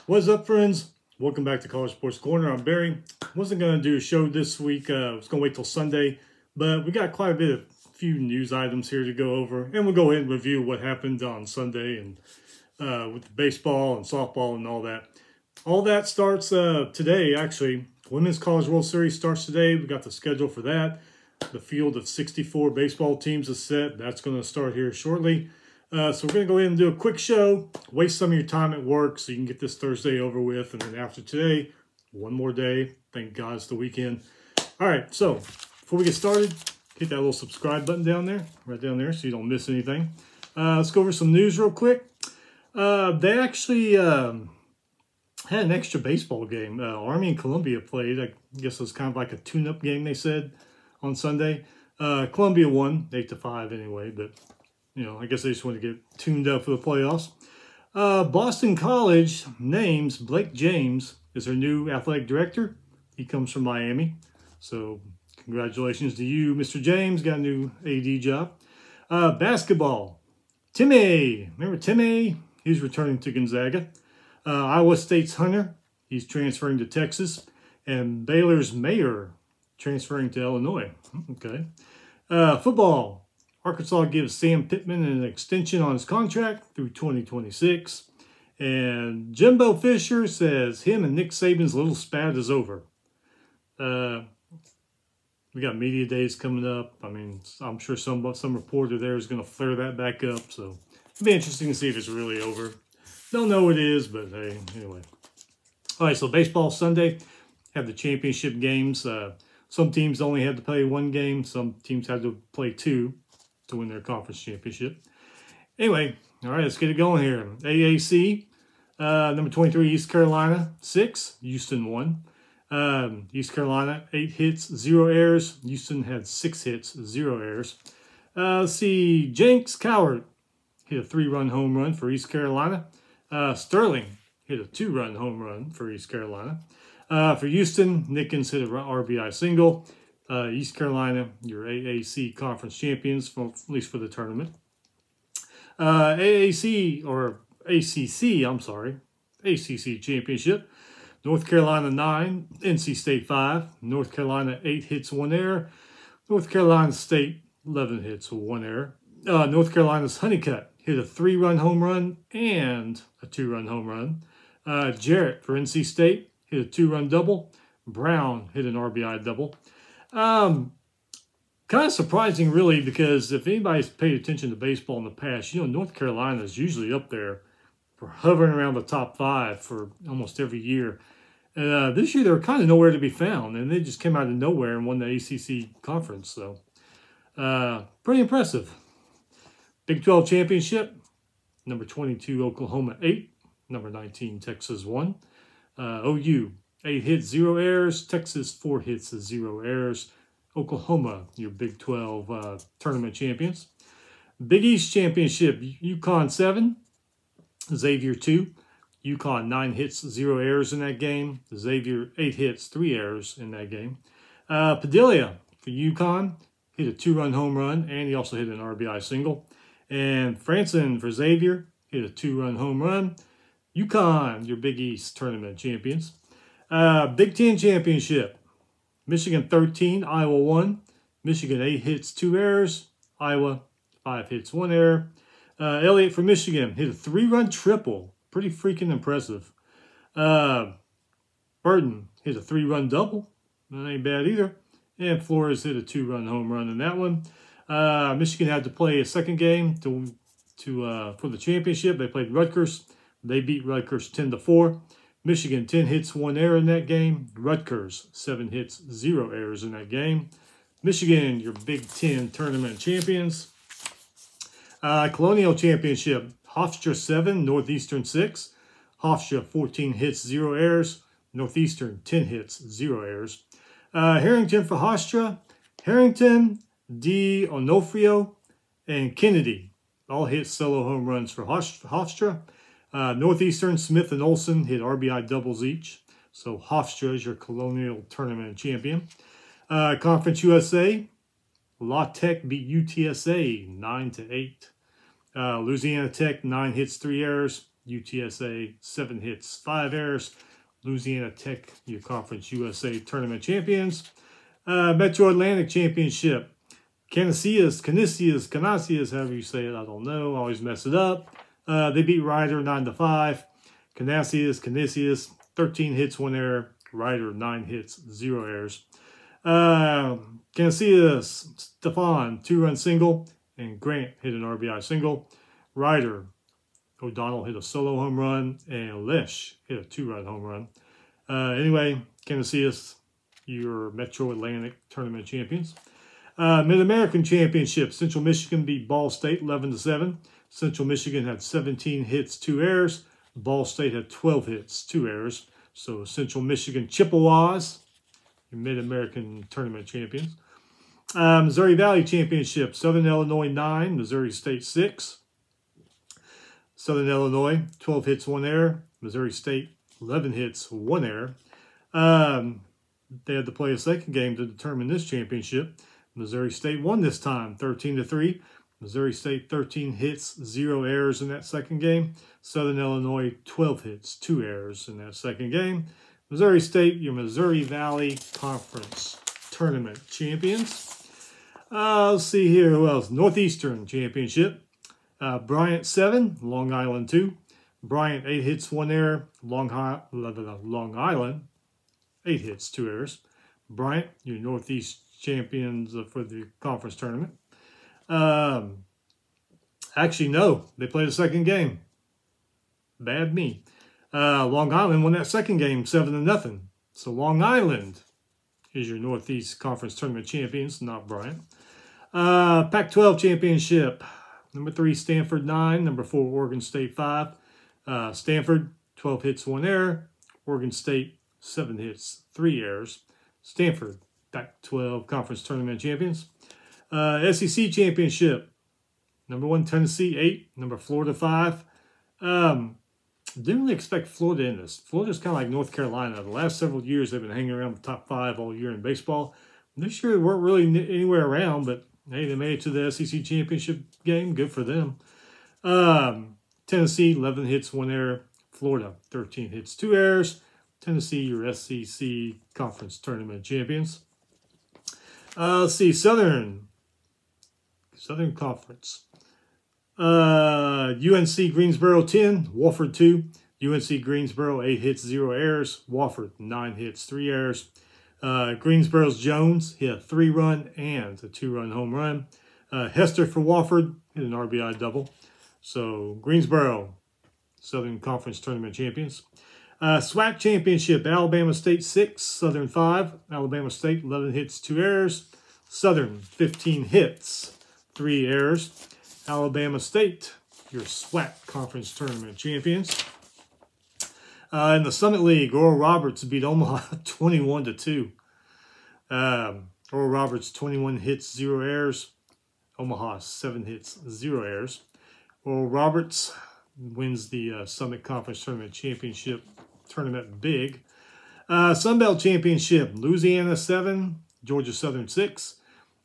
What's up, friends? Welcome back to College Sports Corner. I'm Barry. Wasn't going to do a show this week. I was going to wait till Sunday, but we got quite a few news items here to go over, and we'll go ahead and review what happened on Sunday and with the baseball and softball and all that. All that starts today, actually. Women's College World Series starts today. We got the schedule for that. The field of 64 baseball teams is set. That's going to start here shortly. So we're going to go ahead and do a quick show, waste some of your time at work so you can get this Thursday over with. And then after today, one more day. Thank God it's the weekend. All right, so before we get started, hit that little subscribe button down there, right down there, so you don't miss anything. Let's go over some news real quick. They actually had an extra baseball game. Army and Columbia played. I guess it was kind of like a tune-up game, they said, on Sunday. Columbia won 8-5 anyway, but you know, I guess they just want to get tuned up for the playoffs. Boston College names Blake James as their new athletic director. He comes from Miami. So congratulations to you, Mr. James. Got a new AD job. Basketball. Timmy. Remember Timmy? He's returning to Gonzaga. Iowa State's Hunter. He's transferring to Texas. And Baylor's Mayor transferring to Illinois. Okay. Football. Arkansas gives Sam Pittman an extension on his contract through 2026. And Jimbo Fisher says him and Nick Saban's little spat is over. We got media days coming up. I mean, I'm sure some reporter there is going to flare that back up. So it'll be interesting to see if it's really over. Don't know what it is, but hey, anyway. All right, so baseball Sunday. Have the championship games. Some teams only had to play one game. Some teams had to play two to win their conference championship. Anyway, all right, let's get it going here. AAC, number 23, East Carolina, 6. Houston won. East Carolina, 8 hits, 0 errors. Houston had 6 hits, 0 errors. Let's see, Jenks Cowart hit a 3-run home run for East Carolina. Sterling hit a 2-run home run for East Carolina. For Houston, Nickens hit a RBI single. East Carolina, your AAC conference champions, at least for the tournament. AAC championship. North Carolina 9, NC State 5. North Carolina 8 hits, 1 error. North Carolina State 11 hits, 1 error. North Carolina's Honeycutt hit a 3-run home run and a 2-run home run. Jarrett for NC State hit a 2-run double. Brown hit an RBI double. Kind of surprising, really, because if anybody's paid attention to baseball in the past, you know, North Carolina is usually up there for hovering around the top 5 for almost every year. This year, they were kind of nowhere to be found, and they just came out of nowhere and won the ACC conference. So, pretty impressive. Big 12 championship, number 22, Oklahoma 8, number 19, Texas 1. OU, 8 hits, 0 errors. Texas, 4 hits, 0 errors. Oklahoma, your Big 12 tournament champions. Big East Championship, UConn 7, Xavier 2. UConn, 9 hits, 0 errors in that game. Xavier, 8 hits, 3 errors in that game. Padilla for UConn hit a 2-run home run, and he also hit an RBI single. And Franson for Xavier hit a 2-run home run. UConn, your Big East tournament champions. Big Ten Championship. Michigan 13, Iowa 1. Michigan 8 hits, 2 errors. Iowa 5 hits, 1 error. Elliott for Michigan hit a 3-run triple. Pretty freaking impressive. Burton hit a 3-run double. That ain't bad either. And Flores hit a 2-run home run in that one. Michigan had to play a second game for the championship. They played Rutgers. They beat Rutgers 10-4. Michigan, 10 hits, 1 error in that game. Rutgers, 7 hits, 0 errors in that game. Michigan, your Big Ten tournament champions. Colonial Championship, Hofstra 7, Northeastern 6. Hofstra, 14 hits, 0 errors. Northeastern, 10 hits, 0 errors. Harrington for Hofstra. Harrington, D'Onofrio, and Kennedy all hit solo home runs for Hofstra. Northeastern, Smith and Olsen hit RBI doubles each. So Hofstra is your Colonial Tournament champion. Conference USA, La Tech beat UTSA 9-8. Louisiana Tech, 9 hits, 3 errors. UTSA, 7 hits, 5 errors. Louisiana Tech, your Conference USA Tournament champions. Metro Atlantic Championship. Canisius, however you say it, I don't know. I always mess it up. They beat Rider 9-5. Canisius, 13 hits, 1 error. Rider, 9 hits, 0 errors. Canisius, Stefan, 2-run single. And Grant hit an RBI single. Rider, O'Donnell hit a solo home run. And Lesh hit a 2-run home run. Anyway, Canisius, your Metro Atlantic Tournament champions. Mid-American Championship. Central Michigan beat Ball State 11-7. Central Michigan had 17 hits, 2 errors. Ball State had 12 hits, 2 errors. So Central Michigan Chippewas, your Mid-American Tournament champions. Missouri Valley Championship. Southern Illinois 9, Missouri State 6. Southern Illinois, 12 hits, 1 error. Missouri State, 11 hits, 1 error. They had to play a second game to determine this championship. Missouri State won this time, 13-3. Missouri State, 13 hits, 0 errors in that second game. Southern Illinois, 12 hits, 2 errors in that second game. Missouri State, your Missouri Valley Conference Tournament champions. Let's see here, who else? Northeastern Championship. Bryant 7, Long Island 2. Bryant 8 hits, 1 error. Long Island 8 hits, 2 errors. Bryant, your Northeast champions for the conference tournament. Actually, no, they played a second game. Bad me. Long Island won that second game 7-0. So Long Island is your Northeast Conference Tournament champions, not Bryant. Pac-12 championship. Number 3, Stanford 9. Number 4, Oregon State 5. Stanford, 12 hits, 1 error. Oregon State, 7 hits, 3 errors. Stanford, Pac-12 Conference Tournament champions. SEC championship. Number 1, Tennessee 8. Number Florida 5. Didn't really expect Florida in this. Florida's kind of like North Carolina. The last several years, they've been hanging around the top 5 all year in baseball. This year, they weren't really anywhere around, but hey, they made it to the SEC championship game. Good for them. Tennessee, 11 hits, 1 error. Florida, 13 hits, 2 errors. Tennessee, your SEC Conference Tournament champions. Let's see, Southern Conference. UNC Greensboro 10, Wofford 2. UNC Greensboro 8 hits, 0 errors. Wofford 9 hits, 3 errors. Greensboro's Jones hit a 3-run and a 2-run home run. Hester for Wofford hit an RBI double. So Greensboro, Southern Conference Tournament champions. SWAC Championship, Alabama State 6, Southern 5. Alabama State 11 hits, 2 errors. Southern 15 hits, 3 errors. Alabama State, your SWAC Conference Tournament champions. In the Summit League, Oral Roberts beat Omaha 21-2. Oral Roberts 21 hits, 0 errors. Omaha 7 hits, 0 errors. Oral Roberts wins the Summit Conference Tournament Championship tournament big. Sun Belt Championship, Louisiana 7, Georgia Southern 6.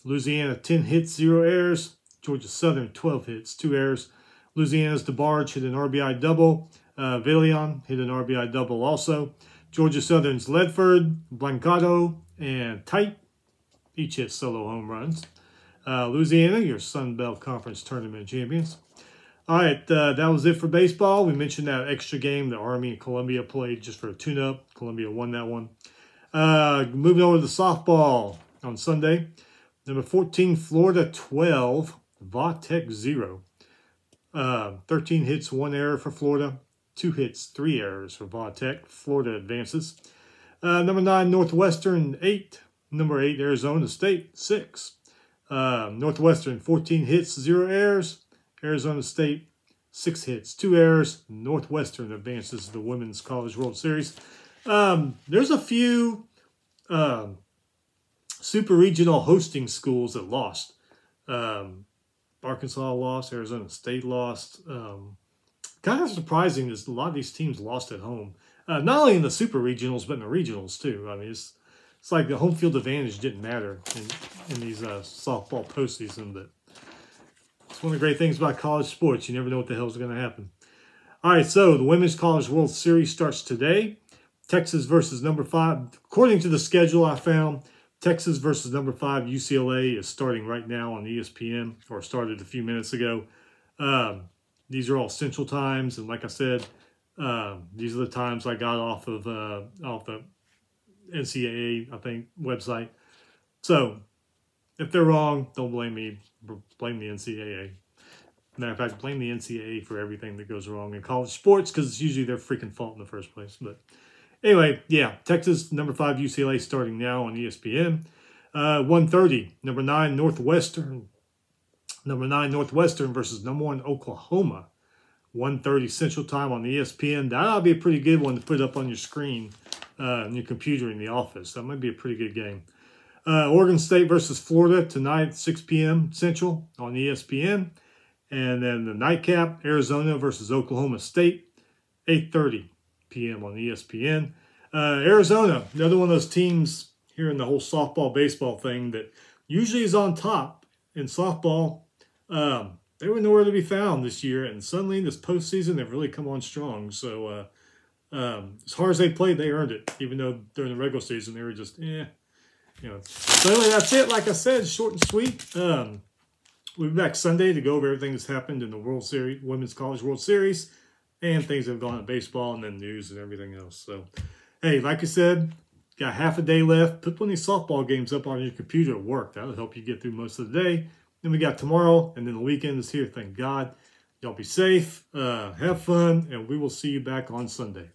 Louisiana 10 hits, 0 errors. Georgia Southern 12 hits, 2 errors. Louisiana's DeBarge hit an RBI double. Villion hit an RBI double also. Georgia Southern's Ledford, Blancato, and Tite each hit solo home runs. Louisiana, your Sun Belt Conference Tournament champions. All right, that was it for baseball. We mentioned that extra game that Army and Columbia played just for a tune-up. Columbia won that one. Moving over to the softball on Sunday. Number 14, Florida 12, Va-Tech 0. 13 hits, 1 error for Florida. 2 hits, 3 errors for Va-Tech. Florida advances. Number 9, Northwestern 8. Number 8, Arizona State 6. Northwestern 14 hits, 0 errors. Arizona State 6 hits, 2 errors. Northwestern advances to the Women's College World Series. There's a few super regional hosting schools that lost. Arkansas lost. Arizona State lost. Kind of surprising is a lot of these teams lost at home. Not only in the super regionals, but in the regionals too. I mean, it's like the home field advantage didn't matter in these softball postseason. But it's one of the great things about college sports. You never know what the hell's going to happen. All right, so the Women's College World Series starts today. Texas versus number 5. According to the schedule I found, Texas versus number 5 UCLA is starting right now on ESPN, or started a few minutes ago. These are all Central times, and like I said, these are the times I got off the NCAA, I think, website. So if they're wrong, don't blame me. Blame the NCAA. Matter of fact, blame the NCAA for everything that goes wrong in college sports, because it's usually their freaking fault in the first place. But anyway, yeah, Texas, number 5 UCLA starting now on ESPN. 1:30, number 9 Northwestern. Number 9 Northwestern versus number 1 Oklahoma. 1:30 Central Time on ESPN. That'll be a pretty good one to put up on your screen, on your computer in the office. That might be a pretty good game. Oregon State versus Florida tonight, 6 p.m. Central on ESPN. And then the nightcap, Arizona versus Oklahoma State, 8:30 p.m. on ESPN. Arizona, another one of those teams here in the whole softball, baseball thing that usually is on top in softball. They were nowhere to be found this year, and suddenly this postseason they've really come on strong. So as hard as they played, they earned it, even though during the regular season they were just, So anyway, that's it. Like I said, short and sweet. We'll be back Sunday to go over everything that's happened in the World Series, Women's College World Series, and things that have gone in baseball, and then news and everything else. So, hey, like I said, got half a day left. Put one of these softball games up on your computer at work. That'll help you get through most of the day. Then we got tomorrow, and then the weekend is here, thank God. Y'all be safe, have fun, and we will see you back on Sunday.